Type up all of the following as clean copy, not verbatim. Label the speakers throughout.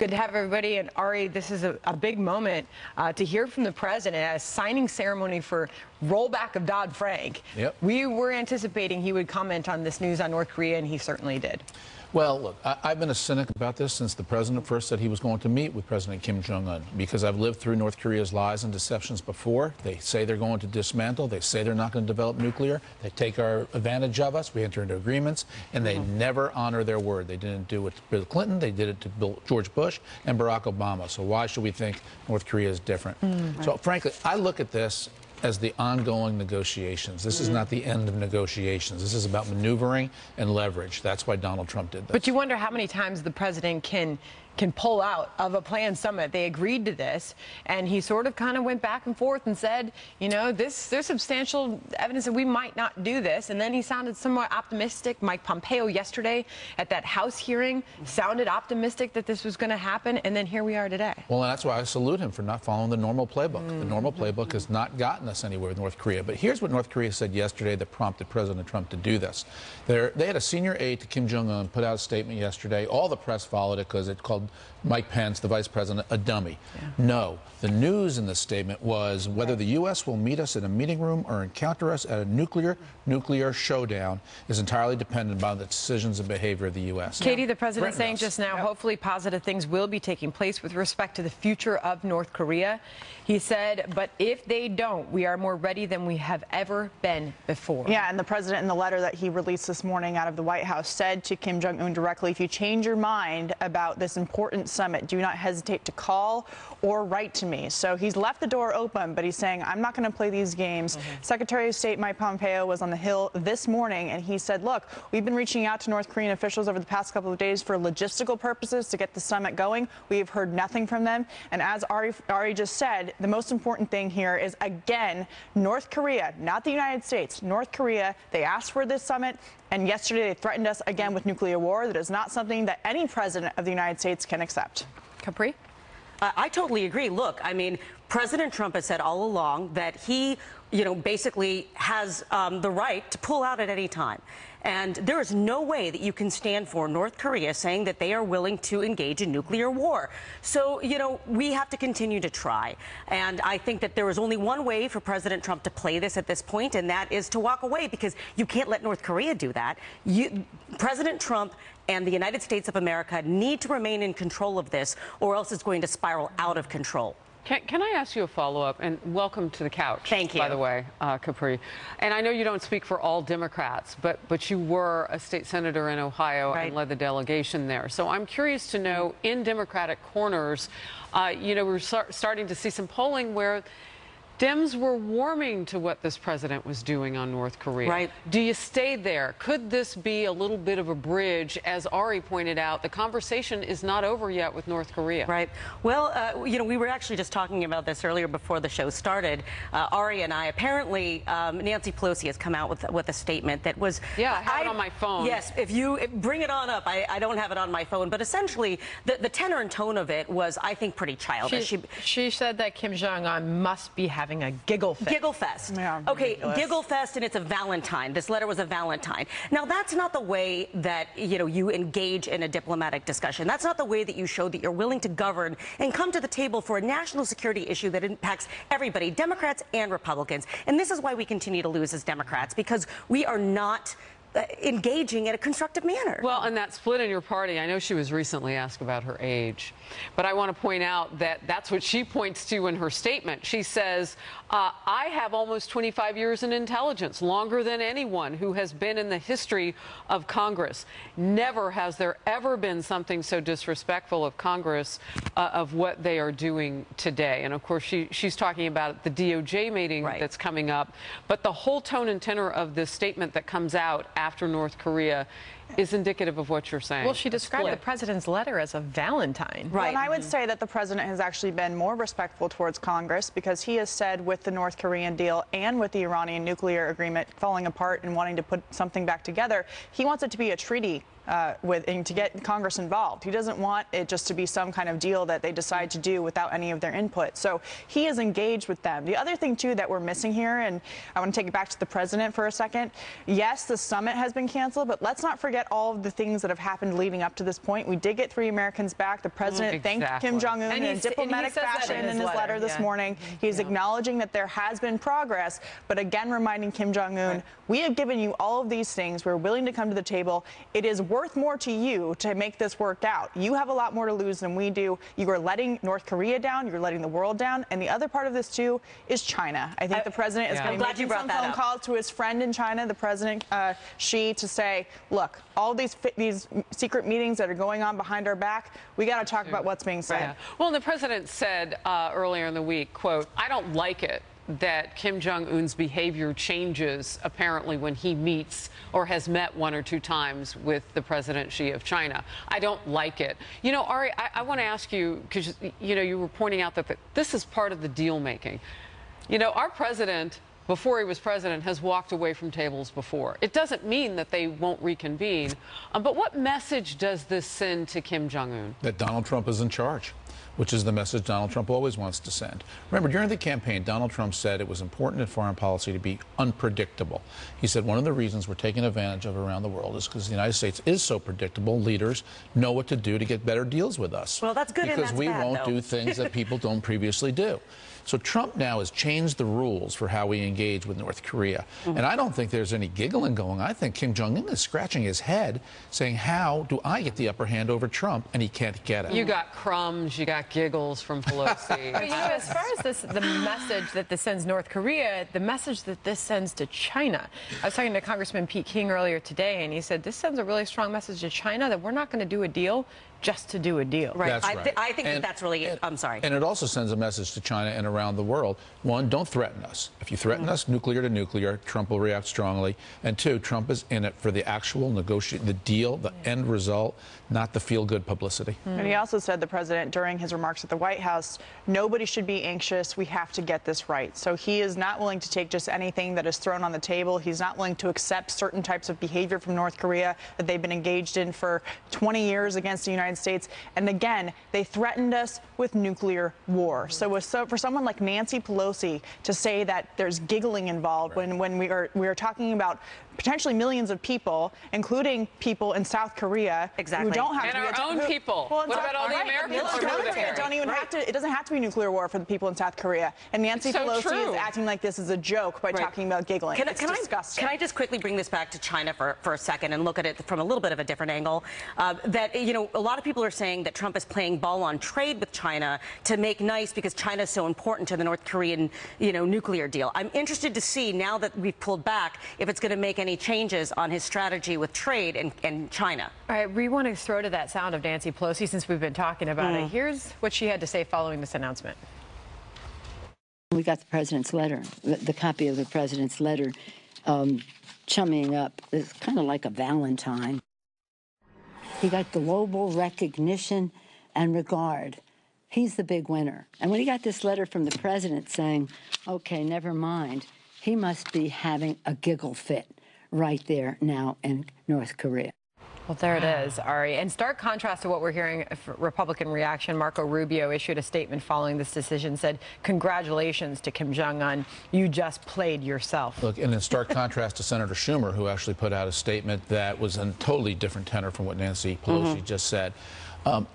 Speaker 1: Good to have everybody. And Ari, this is a big moment to hear from the president at a signing ceremony for rollback of Dodd-Frank.
Speaker 2: Yep.
Speaker 1: We were anticipating he would comment on this news on North Korea, and he certainly did.
Speaker 2: Well, look, I've been a cynic about this since the president first said he was going to meet with President Kim Jong-un, because I've lived through North Korea's lies and deceptions before. They say they're going to dismantle. They say they're not going to develop nuclear. They take our advantage of us. We enter into agreements, and they never honor their word. They didn't do it to Bill Clinton. They did it to George Bush and Barack Obama. So why should we think North Korea is different? So frankly, I look at this as the ongoing negotiations. This is not the end of negotiations. This is about maneuvering and leverage. That's why Donald Trump did this.
Speaker 1: But you wonder how many times the president can pull out of a planned summit. They agreed to this, and he sort of kind of went back and forth and said, you know, there's substantial evidence that we might not do this. And then he sounded somewhat optimistic. Mike Pompeo yesterday at that House hearing sounded optimistic that this was going to happen, and then here we are today.
Speaker 2: Well, that's why I salute him for not following the normal playbook. The normal playbook has not gotten us anywhere with North Korea. But here's what North Korea said yesterday that prompted President Trump to do this. They had a senior aide to Kim Jong-un put out a statement yesterday. All the press followed it because it called Mike Pence, the vice president, a dummy. No, the news in this statement was whether the U.S. will meet us in a meeting room or encounter us at a nuclear showdown is entirely dependent on the decisions and behavior of the U.S.
Speaker 1: Katie, the president saying just now, hopefully positive things will be taking place with respect to the future of North Korea. He said, but if they don't, we are more ready than we have ever been before.
Speaker 3: Yeah, and the president in the letter that he released this morning out of the White House said to Kim Jong-un directly, if you change your mind about this important summit, do not hesitate to call or write to me. So he's left the door open, but he's saying, I'm not going to play these games. Secretary of State Mike Pompeo was on the Hill this morning, and he said, look, we've been reaching out to North Korean officials over the past couple of days for logistical purposes to get the summit going. We have heard nothing from them. And as Ari just said, the most important thing here is, again, North Korea, not the United States, North Korea, they asked for this summit. And yesterday they threatened us again with nuclear war. That is not something that any president of the United States can accept.
Speaker 1: Capri?
Speaker 4: I totally agree. Look, I mean, President Trump has said all along that he, basically has the right to pull out at any time. And there is no way that you can stand for North Korea saying that they are willing to engage in nuclear war. So, we have to continue to try. And I think that there is only one way for President Trump to play this at this point, and that is to walk away, because you can't let North Korea do that. President Trump and the United States of America need to remain in control of this, or else it's going to spiral out of control.
Speaker 5: Can I ask you a follow-up? And welcome to the couch.
Speaker 4: Thank you.
Speaker 5: By the way, Capri. And I know you don't speak for all Democrats, but you were a state senator in Ohio and led the delegation there. So I'm curious to know, in Democratic corners, we're starting to see some polling where Dems were warming to what this president was doing on North Korea.
Speaker 4: Right.
Speaker 5: Do you stay there? Could this be a little bit of a bridge? As Ari pointed out, the conversation is not over yet with North Korea.
Speaker 4: Right. Well, we were actually just talking about this earlier before the show started. Ari and I, apparently, Nancy Pelosi has come out with a statement that was...
Speaker 5: Yeah, I have it on my phone.
Speaker 4: Yes, if you bring it on up. I don't have it on my phone. But essentially, the tenor and tone of it was, I think, pretty childish.
Speaker 1: She said that Kim Jong-un must be having a giggle fest.
Speaker 4: Giggle fest.
Speaker 3: Yeah,
Speaker 4: okay,
Speaker 3: ridiculous.
Speaker 4: Giggle fest, and it's a Valentine. This letter was a Valentine. Now, that's not the way that, you engage in a diplomatic discussion. That's not the way that you show that you're willing to govern and come to the table for a national security issue that impacts everybody, Democrats and Republicans. And this is why we continue to lose as Democrats, because we are not engaging in a constructive manner.
Speaker 5: Well, and that split in your party, I know she was recently asked about her age, but I want to point out that that's what she points to in her statement. She says, I have almost 25 years in intelligence, longer than anyone who has been in the history of Congress. Never has there ever been something so disrespectful of Congress, of what they are doing today. And of course, she's talking about the DOJ meeting that's coming up, but the whole tone and tenor of this statement that comes out after North Korea is indicative of what you're saying.
Speaker 1: Well, she described the president's letter as a Valentine.
Speaker 3: Right. Well, and I would say that the president has actually been more respectful towards Congress, because he has said with the North Korean deal and with the Iranian nuclear agreement falling apart and wanting to put something back together, he wants it to be a treaty and to get Congress involved. He doesn't want it just to be some kind of deal that they decide to do without any of their input. So he is engaged with them. The other thing, too, that we're missing here, and I want to take it back to the president for a second. Yes, the summit has been canceled, but let's not forget forget all of the things that have happened leading up to this point. We did get 3 Americans back. The president thanked Kim Jong-un in a diplomatic fashion in his letter this morning. He's acknowledging that there has been progress, but again reminding Kim Jong-un, we have given you all of these things. We're willing to come to the table. It is worth more to you to make this work out. You have a lot more to lose than we do. You are letting North Korea down. You're letting the world down. And the other part of this, too, is China. I think the president is going to be making some phone calls to his friend in China, the President Xi, to say, look, all these secret meetings that are going on behind our back, we got to talk about what's being said.
Speaker 5: Right. Well, the president said earlier in the week, quote, I don't like it that Kim Jong-un's behavior changes apparently when he meets or has met 1 or 2 times with the President Xi of China. I don't like it. You know, Ari, I want to ask you, because, you know, you were pointing out that this is part of the deal making. You know, our president, before he was president, has walked away from tables before. It doesn't mean that they won't reconvene. But what message does this send to Kim Jong-un?
Speaker 2: That Donald Trump is in charge, which is the message Donald Trump always wants to send. Remember, during the campaign, Donald Trump said it was important in foreign policy to be unpredictable. He said one of the reasons we're taking advantage of around the world is because the United States is so predictable. Leaders know what to do to get better deals with us.
Speaker 4: Well, that's good and that's
Speaker 2: because we
Speaker 4: bad,
Speaker 2: won't
Speaker 4: though.
Speaker 2: do things that people don't previously do. So Trump now has changed the rules for how we engage with North Korea. And I don't think there's any giggling going. I think Kim Jong-un is scratching his head saying, how do I get the upper hand over Trump? And he can't get it.
Speaker 5: You got crumbs, you got giggles from Pelosi.
Speaker 1: But, you know, as far as the message that this sends North Korea, the message that this sends to China. I was talking to Congressman Pete King earlier today, and he said this sends a really strong message to China that we're not going to do a deal just to do a deal.
Speaker 4: Right.
Speaker 2: That's right.
Speaker 4: I think that's really, I'm sorry.
Speaker 2: And it also sends a message to China and around the world. 1, don't threaten us. If you threaten us nuclear to nuclear, Trump will react strongly. And 2, Trump is in it for the actual the deal, the end result, not the feel-good publicity.
Speaker 3: And he also said, the president, during his remarks at the White House, nobody should be anxious. We have to get this right. So he is not willing to take just anything that is thrown on the table. He's not willing to accept certain types of behavior from North Korea that they've been engaged in for 20 years against the United States. And again, they threatened us with nuclear war. So for someone like Nancy Pelosi to say that there's giggling involved when we are talking about potentially millions of people, including people in South Korea who don't have
Speaker 5: and
Speaker 3: to
Speaker 5: our own people.
Speaker 3: Well,
Speaker 5: what about all the Americans who are there?
Speaker 3: Don't even have to. It doesn't have to be nuclear war for the people in South Korea. And Nancy Pelosi is acting like this is a joke by talking about giggling. It's disgusting.
Speaker 4: Can I just quickly bring this back to China for a second and look at it from a little bit of a different angle? That, you know, a lot of people are saying that Trump is playing ball on trade with China to make nice because China is so important to the North Korean, you know, nuclear deal. I'm interested to see, now that we've pulled back, if it's going to make any changes on his strategy with trade in China.
Speaker 1: All right, we want to throw to that sound of Nancy Pelosi since we've been talking about it. Here's what she had to say following this announcement.
Speaker 6: We got the president's letter, the copy of the president's letter, chumming up. It's kind of like a Valentine. He got global recognition and regard. He's the big winner. And when he got this letter from the president saying, okay, never mind, he must be having a giggle fit right there now in North Korea.
Speaker 1: Well, there it is, Ari. In stark contrast to what we're hearing, Republican reaction, Marco Rubio issued a statement following this decision, said, congratulations to Kim Jong-un. You just played yourself.
Speaker 2: Look, and in stark contrast to Senator Schumer, who actually put out a statement that was a totally different tenor from what Nancy Pelosi just said.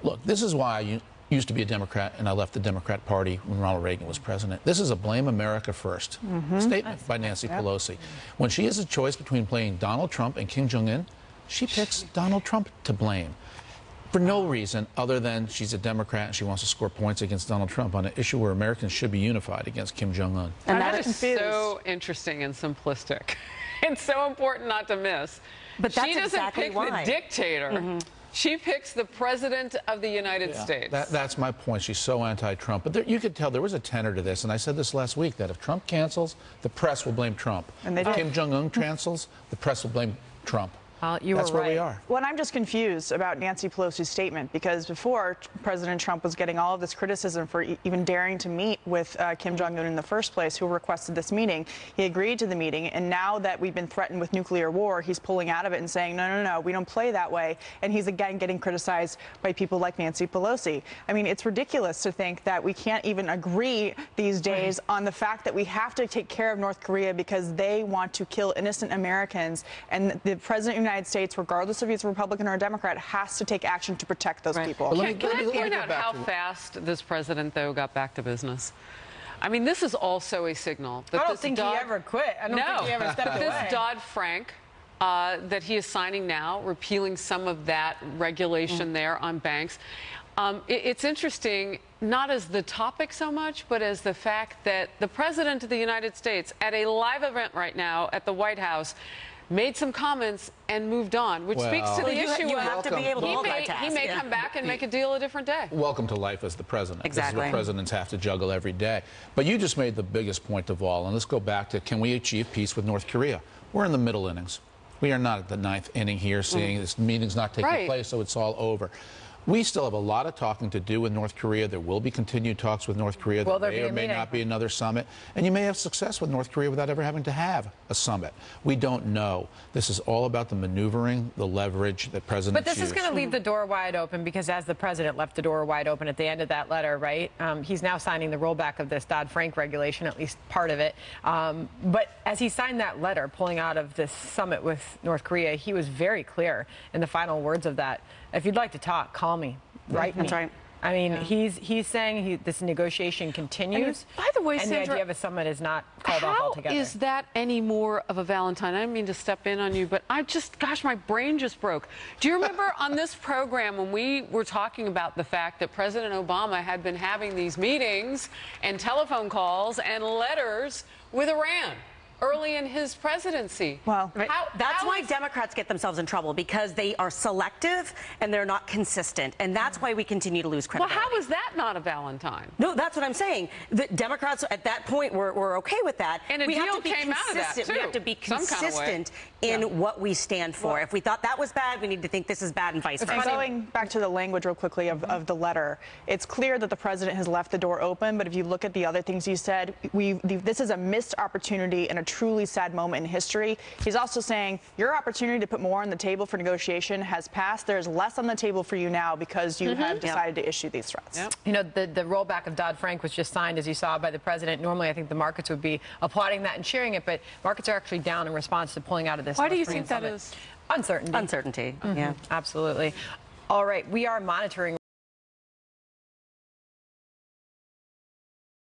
Speaker 2: Look, this is why I used to be a Democrat, and I left the Democrat Party when Ronald Reagan was president. This is a blame America first statement by Nancy Pelosi. When she has a choice between playing Donald Trump and Kim Jong-un, she picks Donald Trump to blame for no reason other than she's a Democrat and she wants to score points against Donald Trump on an issue where Americans should be unified against Kim Jong-un.
Speaker 5: And that is so interesting and simplistic. It's so important not to miss.
Speaker 4: But that's
Speaker 5: she doesn't
Speaker 4: exactly
Speaker 5: pick
Speaker 4: why.
Speaker 5: the dictator. She picks the president of the United States.
Speaker 2: That's my point. She's so anti-Trump. But there, you could tell there was a tenor to this, and I said this last week, that if Trump cancels, the press will blame Trump. And if Kim Jong-un cancels, the press will blame Trump. That's where we are.
Speaker 3: Well, I'm just confused about Nancy Pelosi's statement, because before, President Trump was getting all of this criticism for even daring to meet with Kim Jong-un in the first place, who requested this meeting. He agreed to the meeting, and now that we've been threatened with nuclear war, he's pulling out of it and saying, no, no, no, we don't play that way. And he's again getting criticized by people like Nancy Pelosi. I mean, it's ridiculous to think that we can't even agree these days on the fact that we have to take care of North Korea because they want to kill innocent Americans. And the President of the United States, regardless if he's a Republican or a Democrat, has to take action to protect those people.
Speaker 5: Can I point out how fast this president, though, got back to business? I mean, this is also a signal that
Speaker 1: I don't think he ever quit. I don't think he ever stepped away.
Speaker 5: This Dodd-Frank that he is signing now, repealing some of that regulation there on banks. It's interesting, not as the topic so much, but as the fact that the President of the United States, at a live event right now at the White House, made some comments and moved on, which speaks to the issue.
Speaker 4: You have to be able to multitask.
Speaker 5: He may come back and make a deal a different day.
Speaker 2: Welcome to life as the president.
Speaker 4: Exactly.
Speaker 2: This is what presidents have to juggle every day. But you just made the biggest point of all, and let's go back to, can we achieve peace with North Korea? We're in the middle innings. We are not at the ninth inning here, seeing this meeting's not taking place, so it's all over. We still have a lot of talking to do with North Korea. There will be continued talks with North Korea. There may or may not be another summit. And you may have success with North Korea without ever having to have a summit. We don't know. This is all about the maneuvering, the leverage that presidents
Speaker 1: But this is going to leave the door wide open, because as the president left the door wide open at the end of that letter, right, he's now signing the rollback of this Dodd-Frank regulation, at least part of it. But as he signed that letter, pulling out of this summit with North Korea, he was very clear in the final words of that. If you'd like to talk, call me, write me.
Speaker 4: That's right.
Speaker 1: I mean, he's saying this negotiation continues. And by the way, Sandra, the idea of a summit is not called off altogether.
Speaker 5: How is that any more of a Valentine? I didn't mean to step in on you, but gosh, my brain just broke. Do you remember on this program when we were talking about the fact that President Obama had been having these meetings and telephone calls and letters with Iran early in his presidency?
Speaker 3: Well,
Speaker 4: that's why Democrats get themselves in trouble, because they are selective and they're not consistent, and that's why we continue to lose credibility.
Speaker 5: Well, how is that not a Valentine?
Speaker 4: No, that's what I'm saying. The Democrats at that point were okay with that.
Speaker 5: And a deal came out of that, too.
Speaker 4: We have to be consistent
Speaker 5: kind of
Speaker 4: in what we stand for. If we thought that was bad, we need to think this is bad, and vice versa.
Speaker 3: Going back to the language real quickly of the letter, it's clear that the president has left the door open, but if you look at the other things he said, this is a missed opportunity and a truly sad moment in history. He's also saying your opportunity to put more on the table for negotiation has passed. There's less on the table for you now because you have decided to issue these threats.
Speaker 1: You know, the rollback of Dodd-Frank was just signed, as you saw, by the president. Normally, I think the markets would be applauding that and cheering it, but markets are actually down in response to pulling out of this.
Speaker 5: Why do you think that is?
Speaker 1: Uncertainty.
Speaker 4: Uncertainty. Yeah,
Speaker 1: absolutely. All right, we are monitoring